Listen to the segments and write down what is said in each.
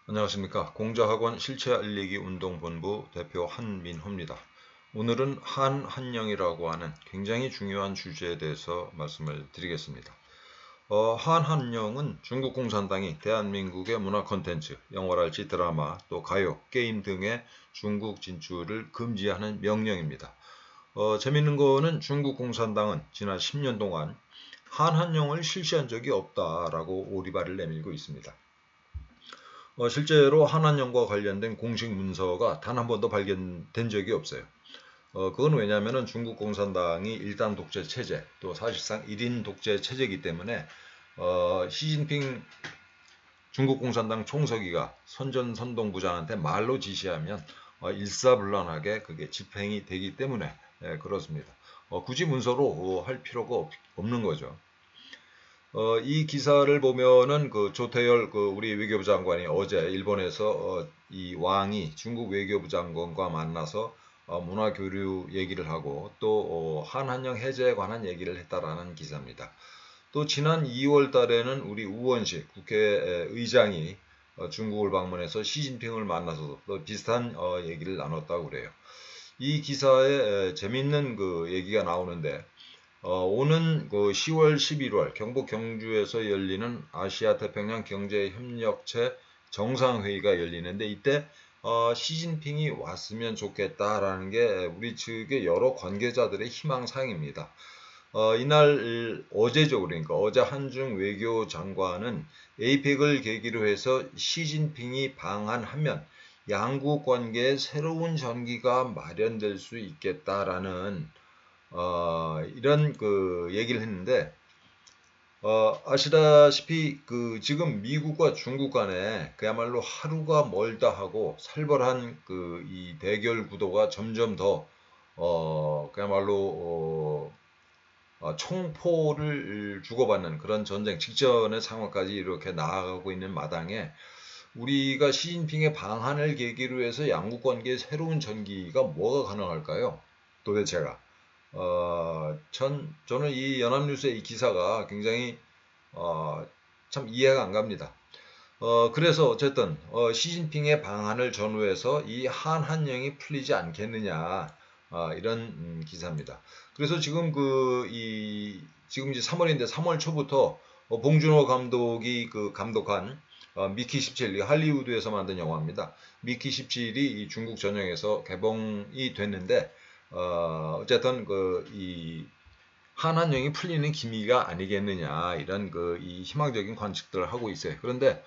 안녕하십니까. 공자학원 실체 알리기 운동본부 대표 한민호입니다. 오늘은 한한령이라고 하는 굉장히 중요한 주제에 대해서 말씀을 드리겠습니다. 한한령은 중국 공산당이 대한민국의 문화 콘텐츠, 영화랄지 드라마, 또 가요, 게임 등의 중국 진출을 금지하는 명령입니다. 재밌는 거는 중국 공산당은 지난 10년 동안 한한령을 실시한 적이 없다라고 오리발을 내밀고 있습니다. 실제로 한한령과 관련된 공식 문서가 단 한 번도 발견된 적이 없어요. 그건 왜냐하면 중국 공산당이 일당 독재 체제, 또 사실상 1인 독재 체제이기 때문에 시진핑 중국 공산당 총서기가 선전선동부장한테 말로 지시하면 일사불란하게 그게 집행이 되기 때문에 그렇습니다. 굳이 문서로 할 필요가 없는 거죠. 이 기사를 보면은 그 조태열 우리 외교부 장관이 어제 일본에서 이 왕이 중국 외교부 장관과 만나서 문화 교류 얘기를 하고 또 한한령 해제에 관한 얘기를 했다라는 기사입니다. 또 지난 2월 달에는 우리 우원식 국회의장이 중국을 방문해서 시진핑을 만나서 또 비슷한 얘기를 나눴다고 그래요. 이 기사에 재밌는 그 얘기가 나오는데 오는 그 10월, 11월 경북 경주에서 열리는 아시아 태평양 경제협력체 정상회의가 열리는데 이때 시진핑이 왔으면 좋겠다라는 게 우리 측의 여러 관계자들의 희망사항입니다. 이날 어제죠. 그러니까 어제 한중 외교장관은 에이펙을 계기로 해서 시진핑이 방한하면 양국 관계에 새로운 전기가 마련될 수 있겠다라는 이런 그 얘기를 했는데 아시다시피 그 지금 미국과 중국 간에 그야말로 하루가 멀다 하고 살벌한 그 이 대결 구도가 점점 더 그야말로 총포를 주고받는 그런 전쟁 직전의 상황까지 이렇게 나아가고 있는 마당에 우리가 시진핑의 방한을 계기로 해서 양국 관계에 새로운 전기가 뭐가 가능할까요? 도대체가. 저는 이 연합뉴스의 이 기사가 굉장히 참 이해가 안 갑니다. 그래서 어쨌든 시진핑의 방한을 전후해서 이 한한령이 풀리지 않겠느냐 이런 기사입니다. 그래서 지금 지금 이제 3월인데 3월 초부터 봉준호 감독이 그 감독한 미키 17, 할리우드에서 만든 영화입니다. 미키 17이 중국 전역에서 개봉이 됐는데 어쨌든 이 한한령이 풀리는 기미가 아니겠느냐 이런 이 희망적인 관측들을 하고 있어요. 그런데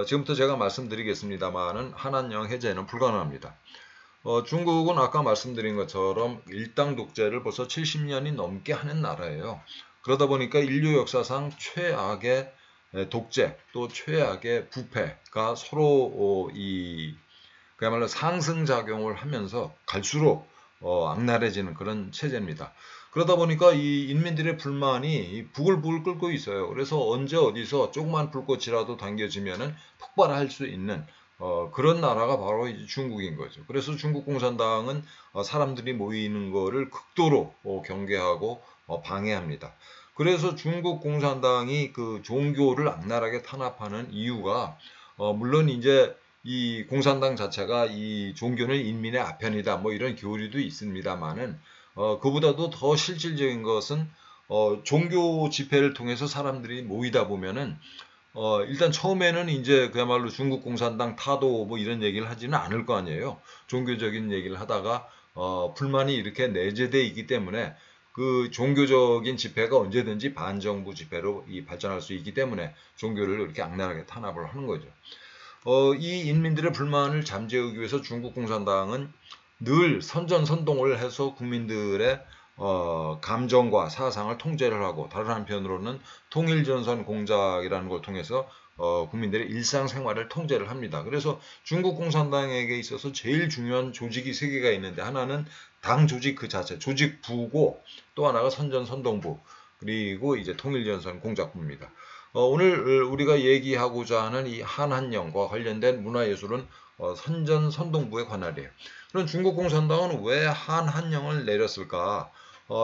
지금부터 제가 말씀드리겠습니다만은 한한령 해제는 불가능합니다. 중국은 아까 말씀드린 것처럼 일당 독재를 벌써 70년이 넘게 하는 나라예요. 그러다 보니까 인류 역사상 최악의 독재 또 최악의 부패가 서로 그야말로 상승작용을 하면서 갈수록 악랄해지는 그런 체제입니다. 그러다 보니까 이 인민들의 불만이 부글부글 끓고 있어요. 그래서 언제 어디서 조그만 불꽃이라도 당겨지면은 폭발할 수 있는 그런 나라가 바로 이제 중국인 거죠. 그래서 중국 공산당은 사람들이 모이는 거를 극도로 경계하고 방해합니다. 그래서 중국 공산당이 그 종교를 악랄하게 탄압하는 이유가 물론 이제 이 공산당 자체가 이 종교는 인민의 아편이다 뭐 이런 교리도 있습니다만은 그보다도 더 실질적인 것은 종교 집회를 통해서 사람들이 모이다 보면은 일단 처음에는 이제 그야말로 중국 공산당 타도 뭐 이런 얘기를 하지는 않을 거 아니에요. 종교적인 얘기를 하다가 불만이 이렇게 내재돼 있기 때문에 그 종교적인 집회가 언제든지 반정부 집회로 발전할 수 있기 때문에 종교를 이렇게 악랄하게 탄압을 하는 거죠. 이 인민들의 불만을 잠재우기 위해서 중국 공산당은 늘 선전선동을 해서 국민들의 감정과 사상을 통제를 하고 다른 한편으로는 통일전선 공작이라는 걸 통해서 국민들의 일상생활을 통제를 합니다. 그래서 중국 공산당에게 있어서 제일 중요한 조직이 세 개가 있는데 하나는 당 조직 그 자체, 조직부고 또 하나가 선전선동부 그리고 이제 통일전선 공작부입니다. 오늘 우리가 얘기하고자 하는 이 한한령과 관련된 문화예술은 선전선동부에 관할이에요. 그럼 중국 공산당은 왜 한한령을 내렸을까?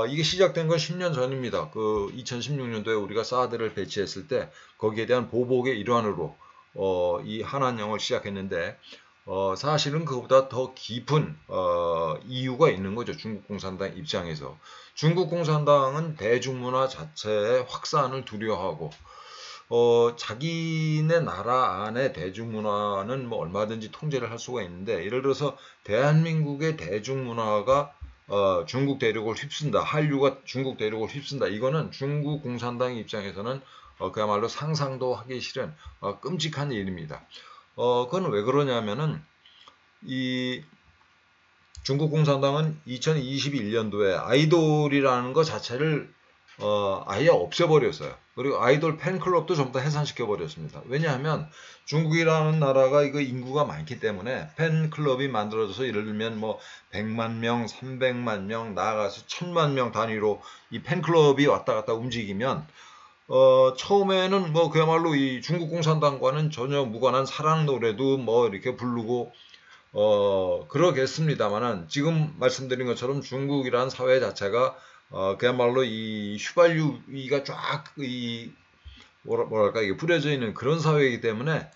이게 시작된 건 10년 전입니다. 그 2016년도에 우리가 사드를 배치했을 때 거기에 대한 보복의 일환으로 이 한한령을 시작했는데 사실은 그보다 더 깊은 이유가 있는 거죠. 중국 공산당 입장에서. 중국 공산당은 대중문화 자체의 확산을 두려워하고 자기네 나라 안에 대중문화는 뭐 얼마든지 통제를 할 수가 있는데, 예를 들어서 대한민국의 대중문화가 중국 대륙을 휩쓴다, 한류가 중국 대륙을 휩쓴다, 이거는 중국 공산당 입장에서는 그야말로 상상도 하기 싫은 끔찍한 일입니다. 그건 왜 그러냐면은 이 중국 공산당은 2021년도에 아이돌이라는 것 자체를 아예 없애버렸어요. 그리고 아이돌 팬클럽도 전부 다 해산시켜버렸습니다. 왜냐하면 중국이라는 나라가 이거 인구가 많기 때문에 팬클럽이 만들어져서 예를 들면 뭐 100만 명, 300만 명, 나아가서 1000만 명 단위로 이 팬클럽이 왔다 갔다 움직이면 처음에는 뭐 그야말로 이 중국 공산당과는 전혀 무관한 사랑 노래도 뭐 이렇게 부르고 그러겠습니다만은 지금 말씀드린 것처럼 중국이라는 사회 자체가 그야말로 이 휘발유위가 쫙 뭐랄까 이게 뿌려져 있는 그런 사회이기 때문에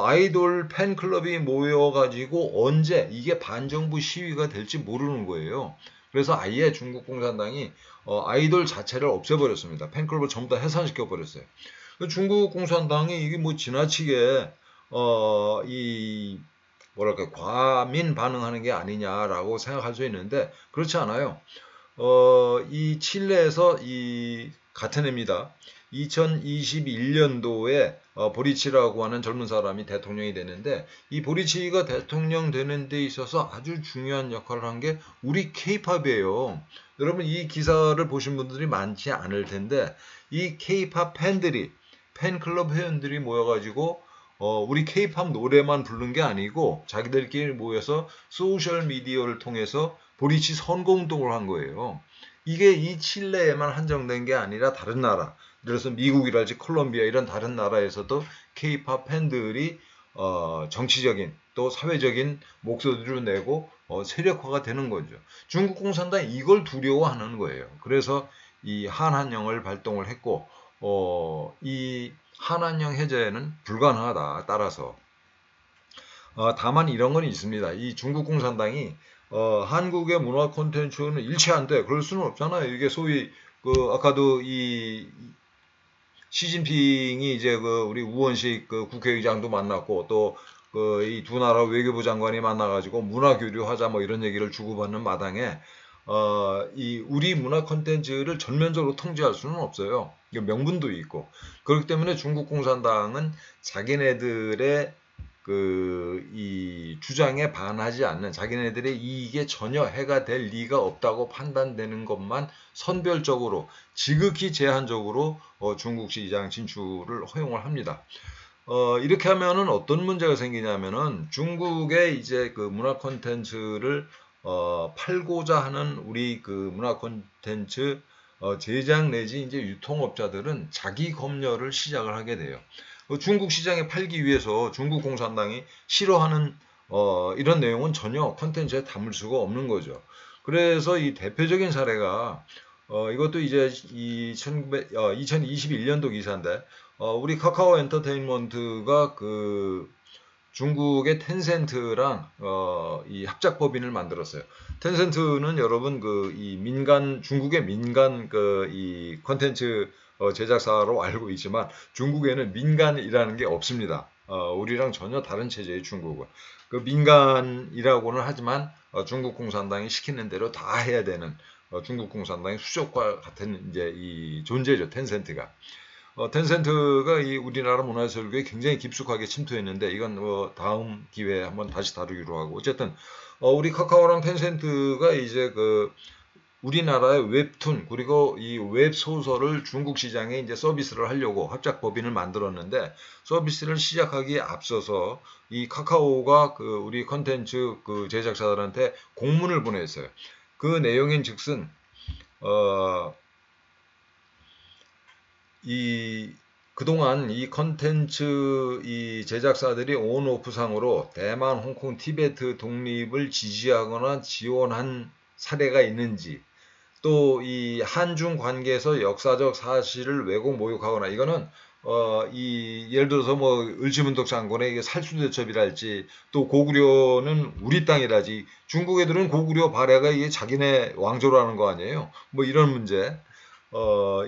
아이돌 팬클럽이 모여가지고 언제 이게 반정부 시위가 될지 모르는 거예요. 그래서 아예 중국 공산당이 아이돌 자체를 없애버렸습니다. 팬클럽을 전부 다 해산시켜 버렸어요. 중국 공산당이 이게 뭐 지나치게 이 뭐랄까 과민 반응하는 게 아니냐라고 생각할 수 있는데 그렇지 않아요. 이 칠레에서 이 같은 해입니다. 2021년도에 보리치라고 하는 젊은 사람이 대통령이 되는데, 이 보리치가 대통령 되는 데 있어서 아주 중요한 역할을 한 게 우리 케이팝이에요. 여러분 이 기사를 보신 분들이 많지 않을 텐데, 이 케이팝 팬들이 팬클럽 회원들이 모여가지고 우리 케이팝 노래만 부른 게 아니고 자기들끼리 모여서 소셜 미디어를 통해서 보리치 선거운동을 한 거예요. 이게 이 칠레에만 한정된 게 아니라 다른 나라, 그래서 미국이랄지 콜롬비아 이런 다른 나라에서도 케이팝 팬들이 정치적인 또 사회적인 목소리를 내고 세력화가 되는 거죠. 중국 공산당이 이걸 두려워하는 거예요. 그래서 이 한한령을 발동을 했고 이 한한령 해제는 불가능하다. 따라서 다만 이런 건 있습니다. 이 중국 공산당이 한국의 문화 콘텐츠는 일치한데 그럴 수는 없잖아요. 이게 소위 아까도 이 시진핑이 이제 우리 우원식 국회의장도 만났고 또 이 두 나라 외교부 장관이 만나가지고 문화 교류하자 뭐 이런 얘기를 주고받는 마당에 이 우리 문화 콘텐츠를 전면적으로 통제할 수는 없어요. 명분도 있고. 그렇기 때문에 중국 공산당은 자기네들의 이 주장에 반하지 않는, 자기네들의 이익에 전혀 해가 될 리가 없다고 판단되는 것만 선별적으로 지극히 제한적으로 중국 시장 진출을 허용을 합니다. 이렇게 하면은 어떤 문제가 생기냐면은 중국의 이제 문화 콘텐츠를 팔고자 하는 우리 문화 콘텐츠 제작 내지 이제 유통업자들은 자기 검열을 시작을 하게 돼요. 중국 시장에 팔기 위해서 중국 공산당이 싫어하는 이런 내용은 전혀 콘텐츠에 담을 수가 없는 거죠. 그래서 이 대표적인 사례가 이것도 이제 2021년도 기사인데 우리 카카오 엔터테인먼트가 중국의 텐센트랑 이 합작법인을 만들었어요. 텐센트는 여러분 이 중국의 민간 이 콘텐츠 제작사로 알고 있지만 중국에는 민간이라는 게 없습니다. 우리랑 전혀 다른 체제의 중국은. 민간이라고는 하지만 중국 공산당이 시키는 대로 다 해야 되는 중국 공산당의 수족과 같은 이제 이 존재죠. 텐센트가. 텐센트가 이 우리나라 문화설교에 굉장히 깊숙하게 침투했는데 이건 다음 기회에 한번 다시 다루기로 하고, 어쨌든 우리 카카오랑 텐센트가 이제 우리나라의 웹툰 그리고 이 웹소설을 중국 시장에 이제 서비스를 하려고 합작법인을 만들었는데, 서비스를 시작하기에 앞서서 이 카카오가 우리 컨텐츠 제작사들한테 공문을 보냈어요. 그 내용인즉슨 그동안 이 컨텐츠 이 제작사들이 온오프 상으로 대만, 홍콩, 티베트 독립을 지지하거나 지원한 사례가 있는지, 또 이 한중 관계에서 역사적 사실을 왜곡 모욕하거나, 이거는 예를 들어서 뭐 을지문덕 장군의 이게 살수대첩이랄지 또 고구려는 우리 땅이라지 중국 애들은 고구려 발해가 이게 자기네 왕조라는 거 아니에요. 뭐 이런 문제.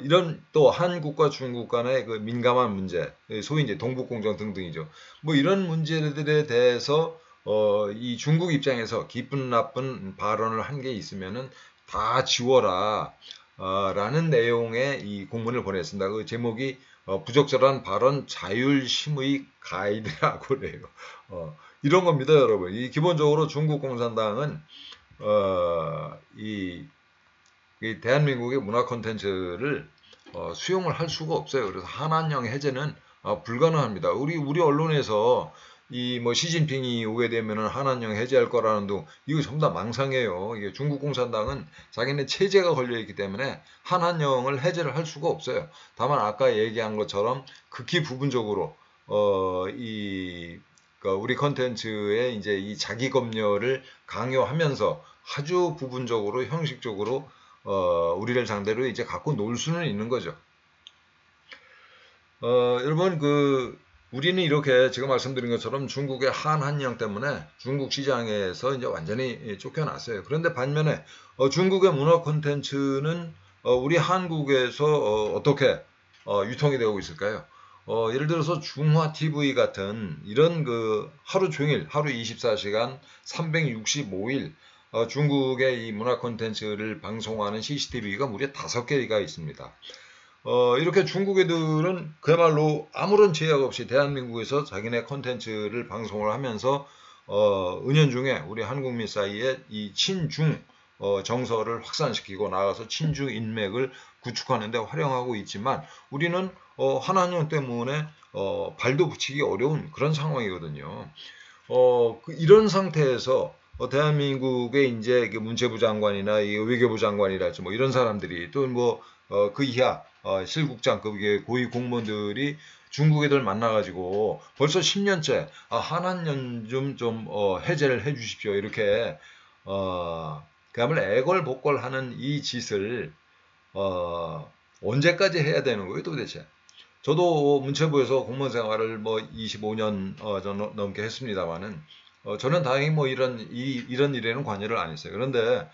이런 또 한국과 중국 간의 그 민감한 문제, 소위 이제 동북공정 등등이죠. 뭐 이런 문제들에 대해서 이 중국 입장에서 기쁜 나쁜 발언을 한 게 있으면은 다 지워라. 라는 내용의 이 공문을 보냈습니다. 그 제목이 부적절한 발언 자율심의 가이드라고 그래요. 이런 겁니다, 여러분. 이 기본적으로 중국 공산당은 이 대한민국의 문화 콘텐츠를 수용을 할 수가 없어요. 그래서 한한령 해제는 불가능합니다. 우리 언론에서 이 뭐 시진핑이 오게 되면은 한한령 해제할 거라는 둥 이거 전부 다 망상이에요. 이게 중국 공산당은 자기네 체제가 걸려 있기 때문에 한한령을 해제를 할 수가 없어요. 다만 아까 얘기한 것처럼 극히 부분적으로 그러니까 우리 콘텐츠의 이제 이 자기 검열을 강요하면서 아주 부분적으로 형식적으로 우리를 상대로 이제 갖고 놀 수는 있는 거죠. 여러분, 우리는 이렇게 지금 말씀드린 것처럼 중국의 한한령 때문에 중국 시장에서 이제 완전히 쫓겨났어요. 그런데 반면에 중국의 문화 콘텐츠는 우리 한국에서 어떻게 유통이 되고 있을까요? 예를 들어서 중화TV 같은 이런 하루 종일, 하루 24시간, 365일 중국의 이 문화 콘텐츠를 방송하는 CCTV가 무려 5개가 있습니다. 이렇게 중국 애들은 그야말로 아무런 제약 없이 대한민국에서 자기네 콘텐츠를 방송을 하면서 은연중에 우리 한국민 사이에 이 친중 정서를 확산시키고 나아가서 친중 인맥을 구축하는 데 활용하고 있지만 우리는 한한령 때문에 발도 붙이기 어려운 그런 상황이거든요. 이런 상태에서 대한민국의 이제 문체부 장관이나 외교부 장관이랄지 뭐 이런 사람들이 또 뭐 그 이하 실국장급의 고위 공무원들이 중국 애들 만나가지고 벌써 10년째 한한령 좀 해제를 해주십시오 이렇게 그야말로 애걸복걸하는 이 짓을 언제까지 해야 되는 거예요 도대체? 저도 문체부에서 공무원 생활을 뭐 25년 넘게 했습니다만은 저는 다행히 뭐 이런 일에는 관여를 안 했어요. 그런데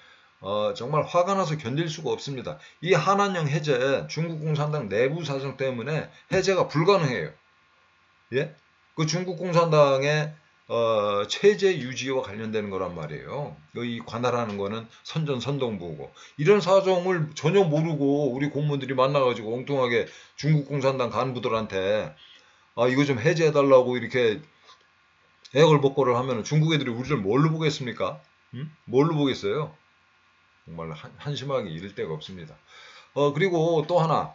정말 화가 나서 견딜 수가 없습니다. 이 한한령 해제 중국 공산당 내부 사정 때문에 해제가 불가능해요. 예? 그 중국 공산당의 체제 유지와 관련되는 거란 말이에요. 이 관할하는 거는 선전선동부고 이런 사정을 전혀 모르고 우리 공무원들이 만나가지고 엉뚱하게 중국 공산당 간부들한테 이거 좀 해제해달라고 이렇게 애걸복걸을 하면 중국 애들이 우리를 뭘로 보겠습니까? 뭘로 보겠어요? 정말 한심하게 이를 데가 없습니다. 그리고 또 하나,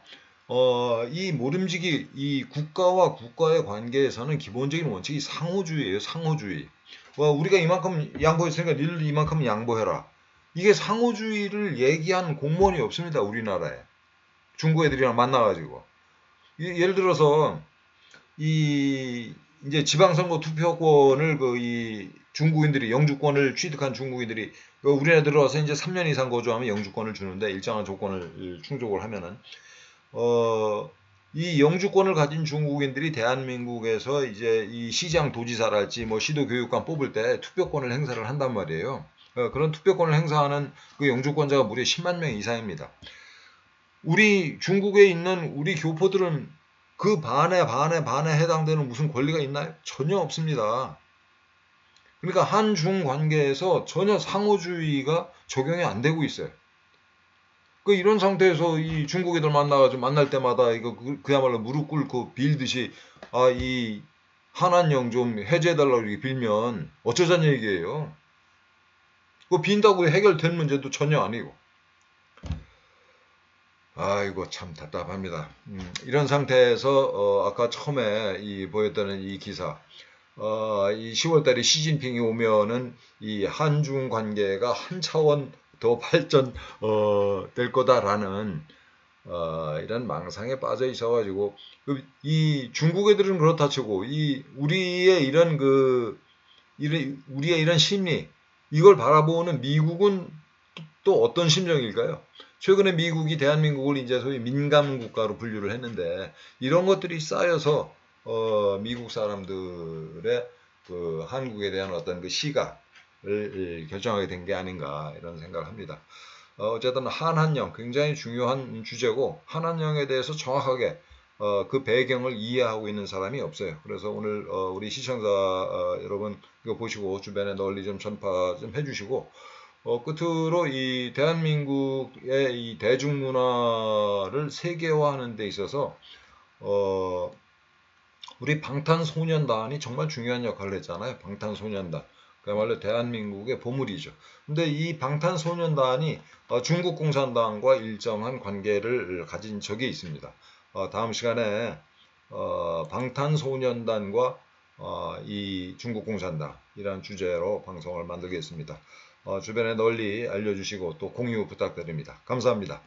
이 모름지기, 이 국가와 국가의 관계에서는 기본적인 원칙이 상호주의예요, 상호주의. 우리가 이만큼 양보했으니까 니들 이만큼 양보해라. 이게 상호주의를 얘기한 공무원이 없습니다, 우리나라에. 중국 애들이랑 만나가지고. 예를 들어서, 이제 지방선거 투표권을 이 중국인들이 영주권을 취득한 중국인들이 우리나라에 들어와서 이제 3년 이상 거주하면 영주권을 주는데 일정한 조건을 충족을 하면은 이 영주권을 가진 중국인들이 대한민국에서 이제 이 시장 도지사랄지 뭐 시도교육감 뽑을 때 투표권을 행사를 한단 말이에요. 그런 투표권을 행사하는 그 영주권자가 무려 10만 명 이상입니다. 우리 중국에 있는 우리 교포들은 그 반에 해당되는 무슨 권리가 있나요? 전혀 없습니다. 그러니까 한중 관계에서 전혀 상호주의가 적용이 안 되고 있어요. 이런 상태에서 이 중국 애들 만나가지고 만날 때마다 이거 그야말로 무릎 꿇고 빌듯이 이 한한령 좀 해제해달라고 이렇게 빌면 어쩌자는 얘기예요. 빈다고 해결된 문제도 전혀 아니고. 아이고 참 답답합니다. 이런 상태에서 아까 처음에 보였던 이 기사 이 10월달에 시진핑이 오면은 이 한중 관계가 한 차원 더 발전 될 거다라는 이런 망상에 빠져 있어가지고 이 중국 애들은 그렇다 치고 이 우리의 이런 심리 이걸 바라보는 미국은 또 어떤 심정일까요? 최근에 미국이 대한민국을 이제 소위 민감 국가로 분류를 했는데 이런 것들이 쌓여서 미국 사람들의 그 한국에 대한 어떤 그 시각을 결정하게 된 게 아닌가 이런 생각을 합니다. 어쨌든 한한령 굉장히 중요한 주제고 한한령에 대해서 정확하게 그 배경을 이해하고 있는 사람이 없어요. 그래서 오늘 우리 시청자 여러분 이거 보시고 주변에 널리 좀 전파 좀 해주시고 끝으로 이 대한민국의 이 대중문화를 세계화하는 데 있어서 우리 방탄소년단이 정말 중요한 역할을 했잖아요. 방탄소년단. 그야말로 대한민국의 보물이죠. 근데 이 방탄소년단이 중국 공산당과 일정한 관계를 가진 적이 있습니다. 다음 시간에 방탄소년단과 이 중국 공산당이라는 주제로 방송을 만들겠습니다. 주변에 널리 알려주시고 또 공유 부탁드립니다. 감사합니다.